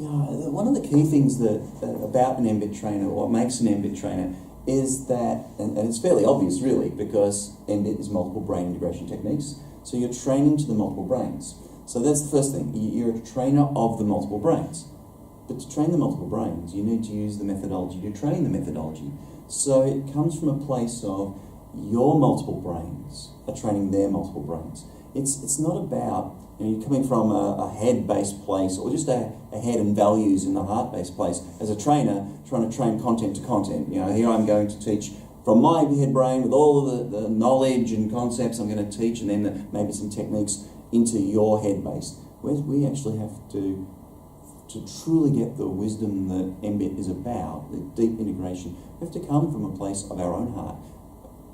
Yeah, one of the key things that about an mBIT trainer, or what makes an mBIT trainer, is that, and it's fairly obvious really, because mBIT is multiple brain integration techniques, so you're training to the multiple brains. So that's the first thing, you're a trainer of the multiple brains. But to train the multiple brains, you need to use the methodology to train the methodology. So it comes from a place of your multiple brains are training their multiple brains. It's not about, you're coming from a head-based place, or just a head and values in the heart-based place. As a trainer, trying to train content to content. Here I'm going to teach from my head brain with all of the knowledge and concepts I'm going to teach, and then maybe some techniques into your head base. We actually have to truly get the wisdom that mBIT is about, the deep integration. We have to come from a place of our own heart.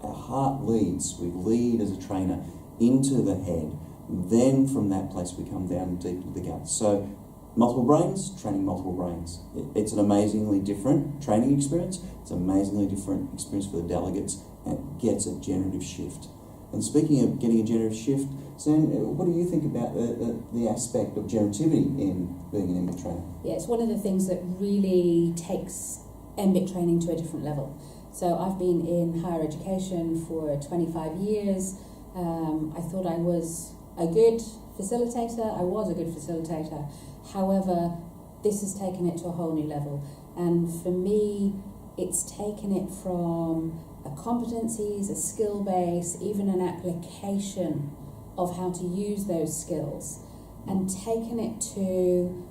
Our heart leads. We lead as a trainer into the head. Then from that place we come down deep to the gut. So multiple brains, training multiple brains. It's an amazingly different training experience. It's an amazingly different experience for the delegates, and it gets a generative shift. And speaking of getting a generative shift, Suzanne, what do you think about the aspect of generativity in being an mBIT trainer? Yeah, it's one of the things that really takes mBIT training to a different level. So I've been in higher education for 25 years. I thought I was a good facilitator. I was a good facilitator. However, this has taken it to a whole new level. And for me, it's taken it from a competencies, a skill base, even an application of how to use those skills, and taken it to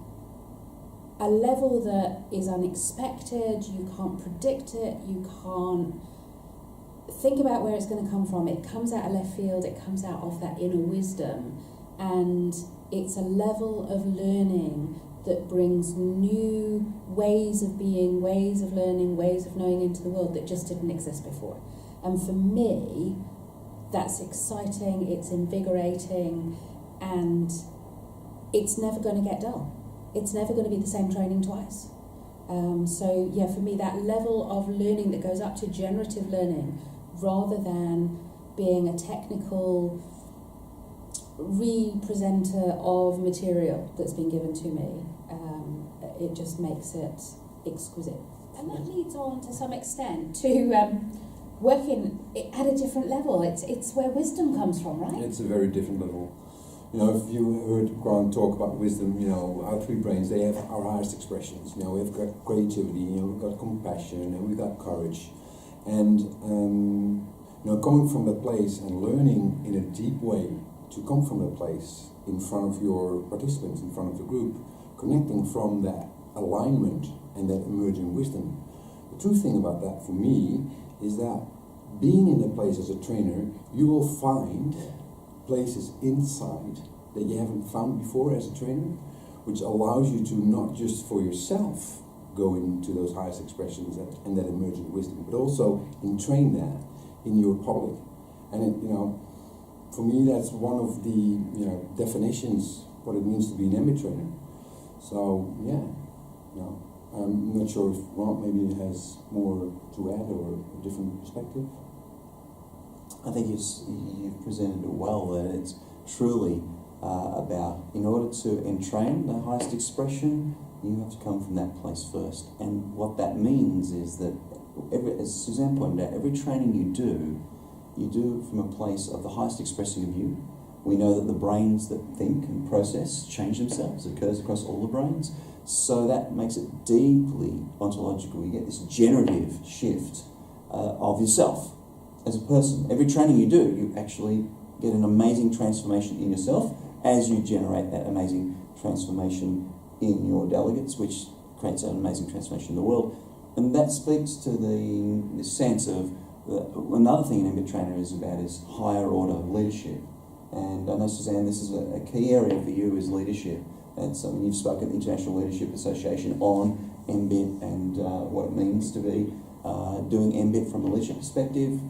a level that is unexpected. You can't predict it, you can't think about where it's going to come from. It comes out of left field, it comes out of that inner wisdom, and it's a level of learning that brings new ways of being, ways of learning, ways of knowing into the world that just didn't exist before. And for me, that's exciting, it's invigorating, and it's never going to get dull. It's never going to be the same training twice. So yeah, for me, that level of learning that goes up to generative learning, rather than being a technical representer of material that's been given to me, it just makes it exquisite. And that leads on to some extent to working at a different level. It's where wisdom comes from, right? It's a very different level. If you heard Grant talk about wisdom, our three brains, they have our highest expressions. We've got creativity, we've got compassion, and we've got courage. And coming from that place and learning in a deep way to come from that place in front of your participants, in front of the group, connecting from that alignment and that emerging wisdom. The true thing about that for me is that being in a place as a trainer, you will find places inside that you haven't found before as a trainer, which allows you to not just for yourself go into those highest expressions and that emerging wisdom, but also entrain that in your public. And for me, that's one of the definitions what it means to be an mBIT trainer. So I'm not sure if Grant maybe has more to add or a different perspective. I think you've presented it well, that it's truly about, in order to entrain the highest expression, you have to come from that place first. And what that means is that, as Suzanne pointed out, every training you do from a place of the highest expressing of you. We know that the brains that think and process change themselves. It occurs across all the brains. So that makes it deeply ontological. You get this generative shift of yourself as a person. Every training you do, you actually get an amazing transformation in yourself as you generate that amazing transformation in your delegates, which creates an amazing transformation in the world. And that speaks to the sense of another thing an mBIT trainer is about is higher order leadership. And I know, Suzanne, this is a key area for you is leadership. And something you've spoken at the International Leadership Association on mBIT and what it means to be doing mBIT from a leadership perspective.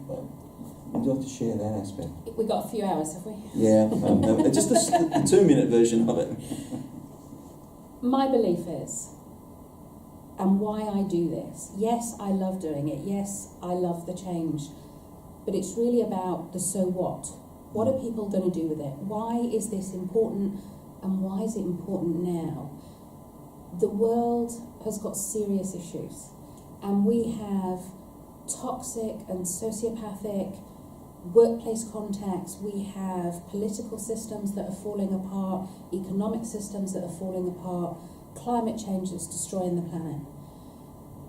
Would you like to share that aspect? We've got a few hours, have we? Yeah, just the 2-minute version of it. My belief is, and why I do this, yes, I love doing it, yes, I love the change, but it's really about the so what. What are people going to do with it? Why is this important, and why is it important now? the world has got serious issues, and we have toxic and sociopathic workplace contexts, we have political systems that are falling apart, economic systems that are falling apart, climate change that's destroying the planet.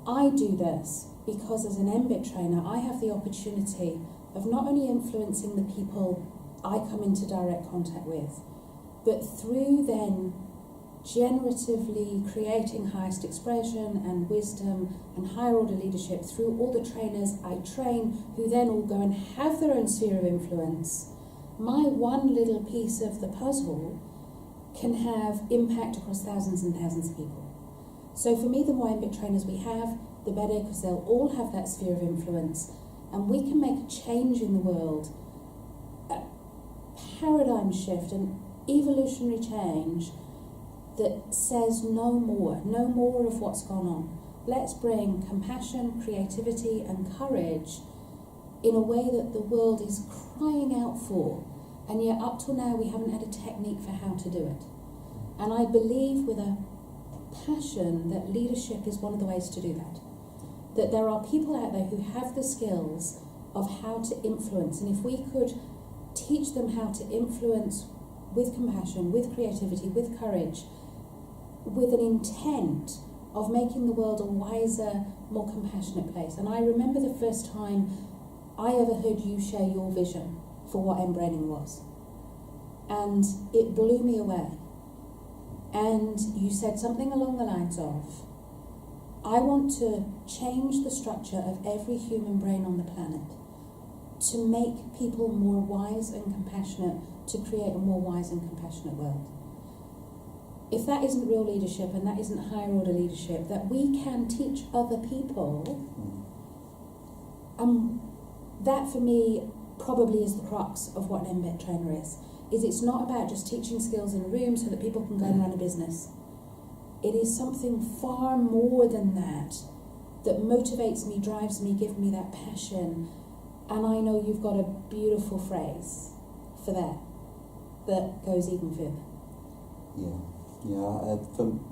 I do this because as an mBIT trainer, I have the opportunity of not only influencing the people I come into direct contact with, but through then generatively creating highest expression and wisdom and higher order leadership through all the trainers I train, who then all go and have their own sphere of influence, my one little piece of the puzzle can have impact across thousands and thousands of people. So for me, the more mBIT trainers we have, the better, because they'll all have that sphere of influence, and we can make a change in the world, a paradigm shift, an evolutionary change that says no more of what's gone on. Let's bring compassion, creativity and courage in a way that the world is crying out for, and yet up till now we haven't had a technique for how to do it. And I believe with a passion that leadership is one of the ways to do that. That there are people out there who have the skills of how to influence, and if we could teach them how to influence with compassion, with creativity, with courage, with an intent of making the world a wiser, more compassionate place. And I remember the first time I ever heard you share your vision for what mBraining was. And it blew me away. And you said something along the lines of, I want to change the structure of every human brain on the planet to make people more wise and compassionate, to create a more wise and compassionate world. If that isn't real leadership and that isn't higher order leadership, that we can teach other people, that for me probably is the crux of what an mBIT trainer is it's not about just teaching skills in a room so that people can go and run a business. It is something far more than that motivates me, drives me, gives me that passion. And I know you've got a beautiful phrase for that goes even further.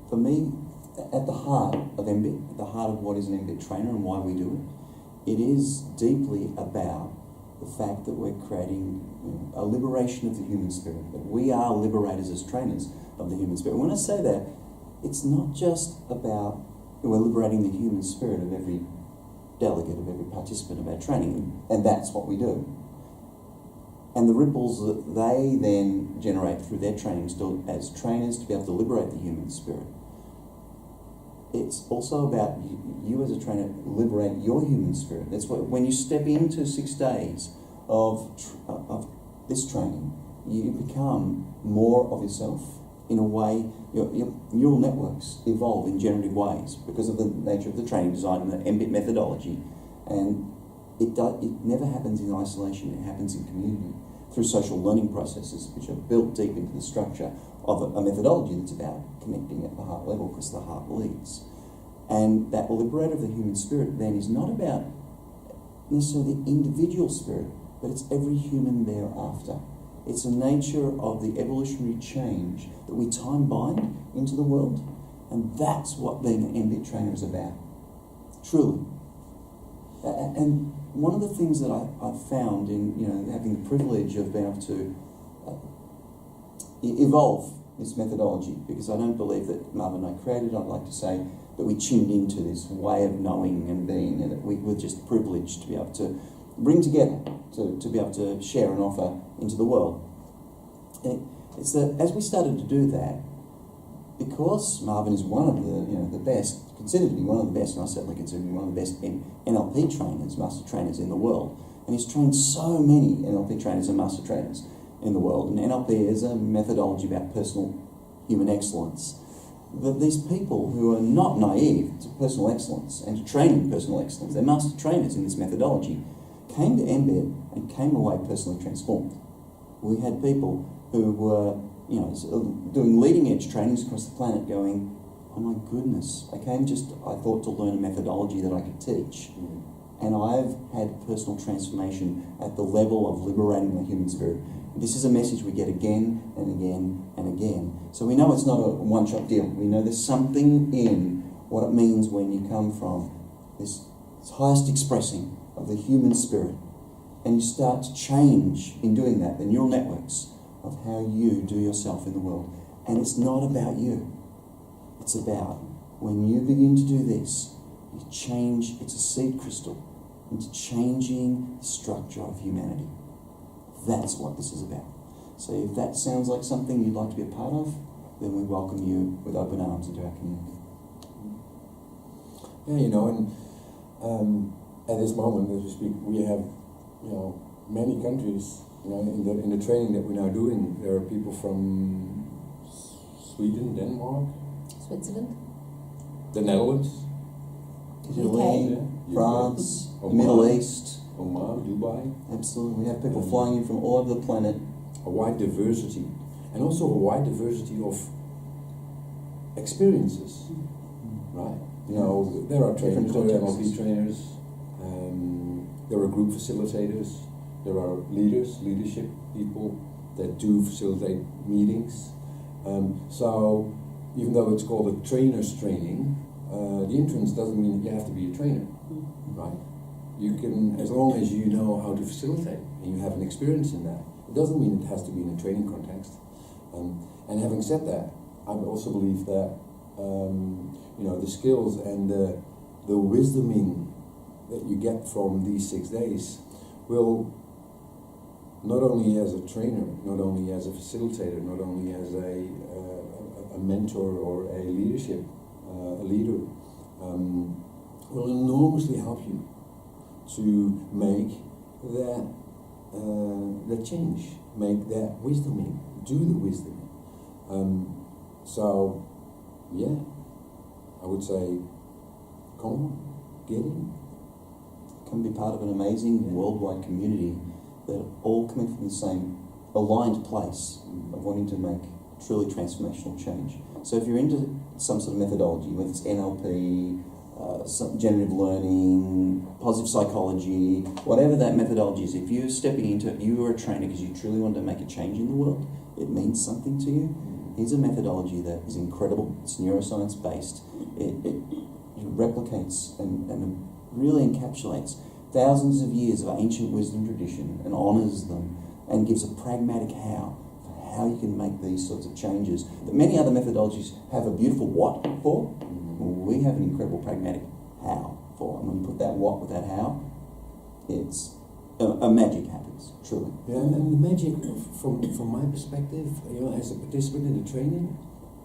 For me, at the heart of mBIT, at the heart of what is an mBIT trainer and why we do it is deeply about the fact that we're creating a liberation of the human spirit, that we are liberators as trainers of the human spirit. When I say that, it's not just about we're liberating the human spirit of every delegate, of every participant of our training, and that's what we do. And the ripples that they then generate through their training as trainers to be able to liberate the human spirit. It's also about you as a trainer liberate your human spirit. That's what, when you step into 6 days of this training, you become more of yourself in a way. Your neural networks evolve in generative ways because of the nature of the training design and the mBIT methodology. And it never happens in isolation. It happens in community through social learning processes, which are built deep into the structure of a methodology that's about connecting at the heart level, because the heart leads. And that liberator of the human spirit then is not about necessarily the individual spirit, but it's every human thereafter. It's the nature of the evolutionary change that we time bind into the world, and that's what being an mBIT trainer is about, truly. And one of the things that I've found in having the privilege of being able to evolve this methodology, because I don't believe that Marvin and I created it. I'd like to say that we tuned into this way of knowing and being, and that we were just privileged to be able to bring together, to be able to share and offer into the world. And it's that as we started to do that, because Marvin is one of the best, considered to be one of the best, and I certainly consider him one of the best NLP trainers, master trainers in the world, and he's trained so many NLP trainers and master trainers in the world. And NLP is a methodology about personal human excellence. That these people who are not naive to personal excellence and to training personal excellence, they're master trainers in this methodology, came to mBIT and came away personally transformed. We had people who were doing leading edge trainings across the planet going, oh my goodness, I thought to learn a methodology that I could teach. And I've had personal transformation at the level of liberating the human spirit. This is a message we get again and again and again. So we know it's not a one-shot deal. We know there's something in what it means when you come from this highest expressing of the human spirit, and you start to change in doing that, the neural networks of how you do yourself in the world. And it's not about you. It's about when you begin to do this, you change, it's a seed crystal into changing the structure of humanity. That's what this is about. So if that sounds like something you'd like to be a part of, then we welcome you with open arms into our community. Yeah, you know, and at this moment, as we speak, we have, you know, many countries, you know, in the training that we're now doing. There are people from Sweden, Denmark, Switzerland, the Netherlands, Italy, UK, France, the Oman, Middle East. Oman, Dubai. Absolutely. We have people flying in from all over the planet. A wide diversity, and also a wide diversity of experiences, right? You know, there are trainers, there are NLP trainers, there are group facilitators, there are leaders, leadership people that do facilitate meetings. So even though it's called a trainer's training, the entrance doesn't mean that you have to be a trainer, right? You can, as long as you know how to facilitate and you have an experience in that. It doesn't mean it has to be in a training context. And having said that, I also believe that you know, the skills and the wisdoming that you get from these 6 days will, not only as a trainer, not only as a facilitator, not only as a mentor or a leadership, a leader, will enormously help you to make that change, make that wisdoming, do the wisdoming. So, yeah, I would say, come on, get in. Come be part of an amazing worldwide community that are all coming from the same aligned place of wanting to make truly transformational change. So if you're into some sort of methodology, whether it's NLP, some generative learning, positive psychology, whatever that methodology is, if you're stepping into it, you are a trainer because you truly want to make a change in the world, it means something to you. Here's a methodology that is incredible. It's neuroscience based. It replicates and really encapsulates thousands of years of ancient wisdom tradition and honours them and gives a pragmatic how for how you can make these sorts of changes that many other methodologies have a beautiful what for. We have an incredible pragmatic how for. And when you put that what with that how, it's a magic happens, truly. Yeah, and the magic, from my perspective, you know, as a participant in the training,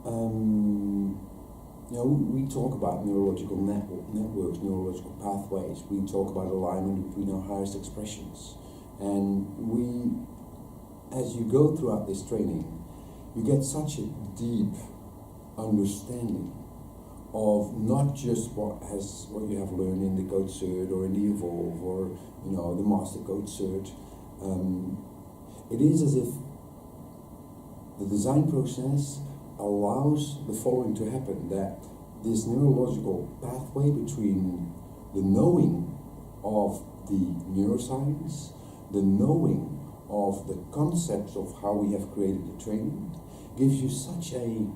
you know, we talk about neurological networks, neurological pathways. We talk about alignment between our highest expressions, and as you go throughout this training, you get such a deep understanding of not just what you have learned in the Coach Cert or in the Evolve or, you know, the Master Coach Cert. It is as if the design process allows the following to happen, that this neurological pathway between the knowing of the neuroscience, the knowing of the concepts of how we have created the training, gives you such a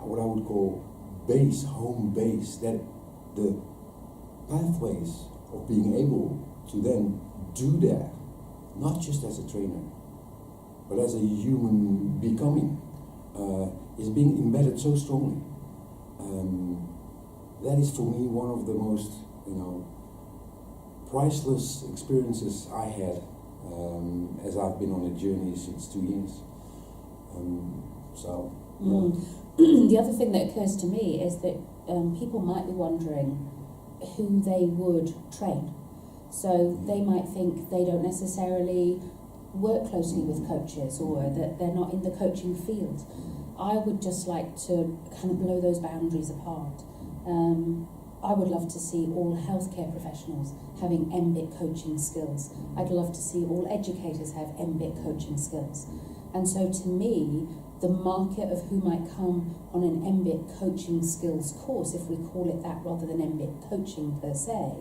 what I would call home base, that the pathways of being able to then do that, not just as a trainer, but as a human becoming, is being embedded so strongly. That is for me one of the most, you know, priceless experiences I had as I've been on a journey since 2 years. The other thing that occurs to me is that people might be wondering who they would train. So they might think they don't necessarily work closely with coaches, or that they're not in the coaching field. I would just like to kind of blow those boundaries apart. I would love to see all healthcare professionals having mBIT coaching skills. I'd love to see all educators have mBIT coaching skills. And so to me, the market of who might come on an mBIT coaching skills course, if we call it that rather than mBIT coaching per se,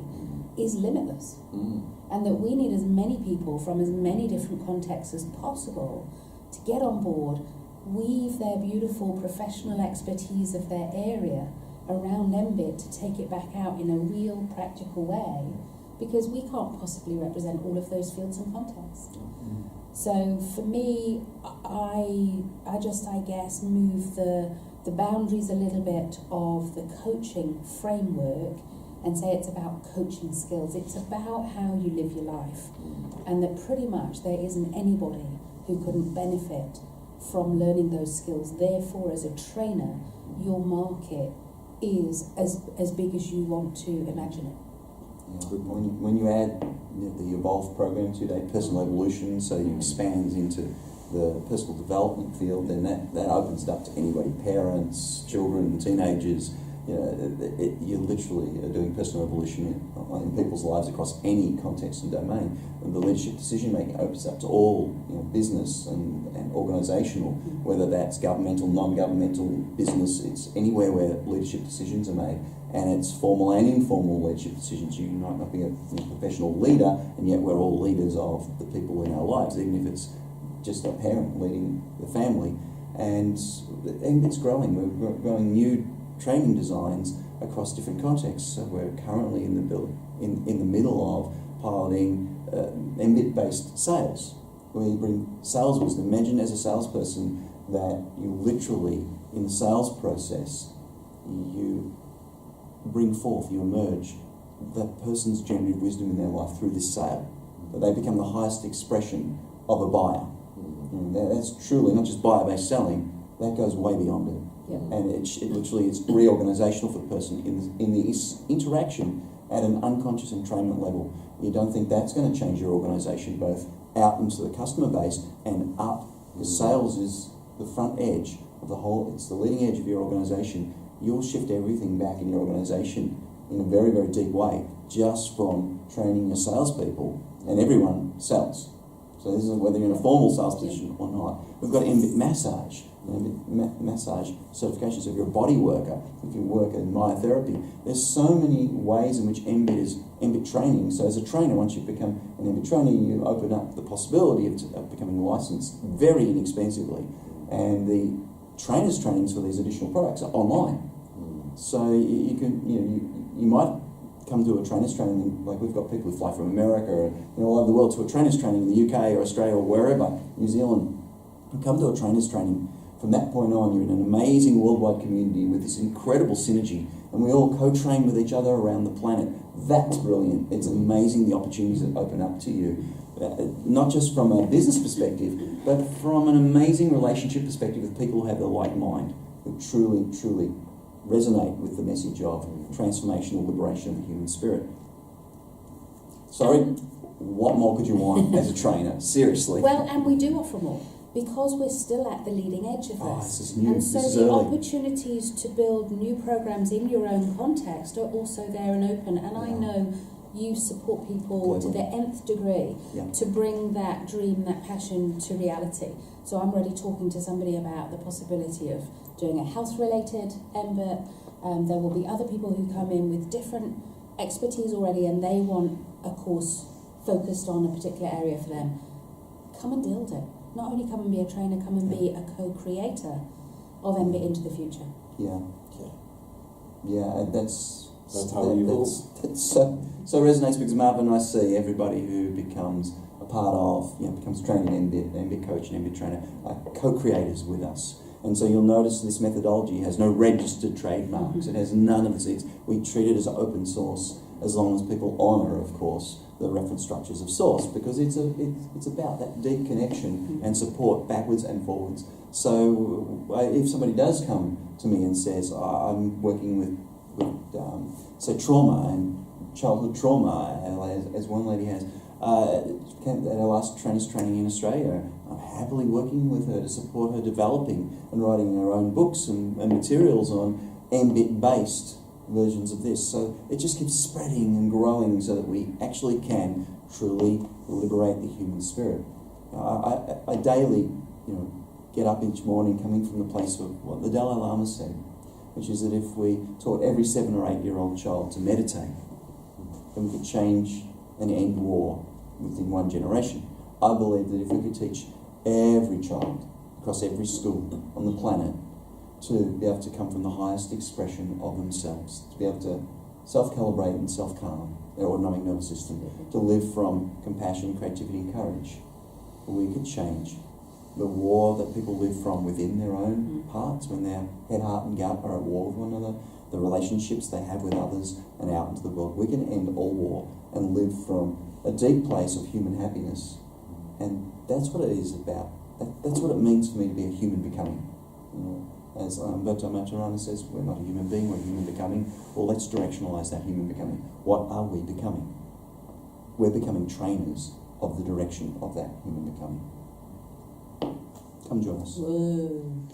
is limitless. And that we need as many people from as many different contexts as possible to get on board weave their beautiful professional expertise of their area around mBIT to take it back out in a real practical way, because we can't possibly represent all of those fields and contexts. So for me, I guess move the boundaries a little bit of the coaching framework and say it's about coaching skills. It's about how you live your life, and that pretty much there isn't anybody who couldn't benefit from learning those skills. Therefore, as a trainer, your market is as big as you want to imagine it. Yeah, but when you add the Evolve program to that personal evolution, so you expand into the personal development field, then that opens it up to anybody, parents, children, teenagers. You know, you literally are doing personal evolution in people's lives across any context and domain. And the leadership decision making opens up to all, business and organisational, whether that's governmental, non-governmental business. It's anywhere where leadership decisions are made, and it's formal and informal leadership decisions. You might not be a professional leader, and yet we're all leaders of the people in our lives, even if it's just a parent leading the family. And it's growing. We're growing new training designs across different contexts. So we're currently in the middle of piloting mBIT-based sales, where you bring sales wisdom. Imagine as a salesperson that you literally, in the sales process, you bring forth, you emerge the person's generative wisdom in their life through this sale, that they become the highest expression of a buyer. And that's truly not just buyer-based selling, that goes way beyond it. Yeah. And it literally is reorganisational for the person in the interaction at an unconscious entrainment level. You don't think that's going to change your organisation, both out into the customer base and up. Because sales is the front edge of the whole, it's the leading edge of your organisation. You'll shift everything back in your organisation in a very, very deep way, just from training your salespeople, and everyone sells. So this is whether you're in a formal sales position or not. We've got mBIT massage, massage certification. So if you're a body worker, if you work in myotherapy, there's so many ways in which mBIT is mBIT training. So as a trainer, once you become an mBIT trainer, you open up the possibility of becoming licensed very inexpensively. And the trainers' trainings for these additional products are online. So you might come to a trainers training, like we've got people who fly from America and all over the world to a trainers training in the UK or Australia or wherever, New Zealand, and come to a trainers training. From that point on, you're in an amazing worldwide community with this incredible synergy, and we all co-train with each other around the planet. That's brilliant. It's amazing the opportunities that open up to you, not just from a business perspective, but from an amazing relationship perspective with people who have the like mind, who truly, truly resonate with the message of transformational liberation of the human spirit. Sorry, what more could you want as a trainer? Seriously. Well, and we do offer more, because we're still at the leading edge of this. This is new. And so this is the early. opportunities to build new programs in your own context are also there and open. And I know you support people to the nth degree to bring that dream, that passion to reality. So I'm already talking to somebody about the possibility of doing a health-related mBIT. There will be other people who come in with different expertise already, and they want a course focused on a particular area for them. Come and build it. Not only come and be a trainer, come and be a co-creator of mBIT into the future. That's how you evolve. So resonates, because Marvin and I see everybody who becomes a part of, becomes trained in mBIT coach and mBIT trainer, are co-creators with us. And so you'll notice this methodology has no registered trademarks. It has none of this. We treat it as open source, as long as people honour, of course, the reference structures of source, because it's about that deep connection and support backwards and forwards. So if somebody does come to me and says, I'm working with say trauma and childhood trauma, as one lady has, at our last trainers training in Australia, I'm happily working with her to support her developing and writing her own books and materials on mBIT-based versions of this. So it just keeps spreading and growing so that we actually can truly liberate the human spirit. I daily, get up each morning coming from the place of what the Dalai Lama said, which is that if we taught every 7 or 8 year old child to meditate, then we could change and end war within one generation. I believe that if we could teach every child across every school on the planet to be able to come from the highest expression of themselves, to be able to self-calibrate and self-calm their autonomic nervous system, to live from compassion, creativity and courage. We could change the war that people live from within their own parts, when their head, heart and gut are at war with one another, the relationships they have with others and out into the world. We can end all war and live from a deep place of human happiness. And that's what it is about. That's what it means for me to be a human becoming. You know, as Umberto Maturana says, we're not a human being, we're a human becoming. Well, let's directionalise that human becoming. What are we becoming? We're becoming trainers of the direction of that human becoming. Come join us. Whoa.